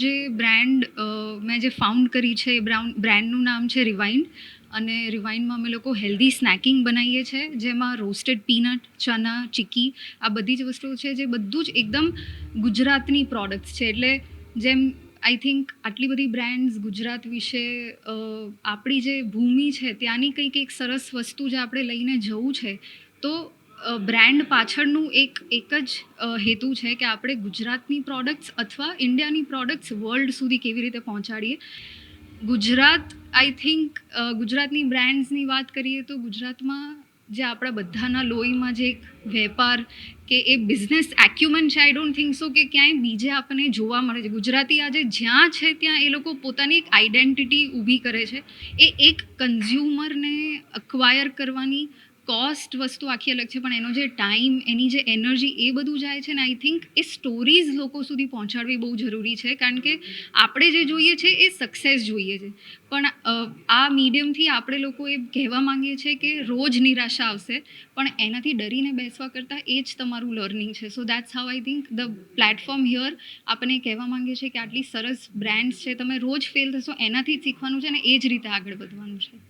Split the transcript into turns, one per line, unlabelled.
જે બ્રાન્ડ મેં જે ફાઉન્ડ કરી છે એ બ્રાન્ડનું નામ છે રિવાઇન્ડ. અને રિવાઇન્ડમાં અમે લોકો હેલ્ધી સ્નેકિંગ બનાવીએ છીએ, જેમાં રોસ્ટેડ પીનટ, ચના, ચીક્કી, આ બધી જ વસ્તુઓ છે જે બધું જ એકદમ ગુજરાતની પ્રોડક્ટ્સ છે. એટલે જેમ આઈ થિંક આટલી બધી બ્રાન્ડ્સ ગુજરાત વિશે, આપણી જે ભૂમિ છે ત્યાંની કંઈક એક સરસ વસ્તુ જે આપણે લઈને જવું છે, તો બ્રાન્ડ પાછળનું એક જ હેતુ છે કે આપણે ગુજરાતની પ્રોડક્ટ્સ અથવા ઇન્ડિયાની પ્રોડક્ટ્સ વર્લ્ડ સુધી કેવી રીતે પહોંચાડીએ. ગુજરાત, આઈ થિંક ગુજરાતની બ્રાન્ડ્સની વાત કરીએ તો ગુજરાતમાં જે આપણા બધાના લોહીમાં જે એક વેપાર કે એ બિઝનેસ એક્યુમન છે, આઈ ડોન્ટ થિંક સો કે ક્યાંય બીજે આપણને જોવા મળે છે. ગુજરાતી આજે જ્યાં છે ત્યાં એ લોકો પોતાની એક આઈડેન્ટિટી ઊભી કરે છે. એ એક કન્ઝ્યુમરને અક્વાયર કરવાની કોસ્ટ વસ્તુ આખી અલગ છે, પણ એનો જે ટાઈમ, એની જે એનર્જી, એ બધું જાય છે ને, આઈ થિંક એ સ્ટોરીઝ લોકો સુધી પહોંચાડવી બહુ જરૂરી છે. કારણ કે આપણે જે જોઈએ છે એ સક્સેસ જોઈએ છે, પણ આ મીડિયમથી આપણે લોકો એ કહેવા માંગીએ છીએ કે રોજ નિરાશા આવશે, પણ એનાથી ડરીને બેસવા કરતાં એ જ તમારું લર્નિંગ છે. સો that's how I think the platform here આપણને કહેવા માંગીએ છીએ કે આટલી સરસ બ્રાન્ડ્સ છે, તમે રોજ ફેલ થશો એનાથી જ શીખવાનું છે ને એ જ રીતે આગળ વધવાનું છે.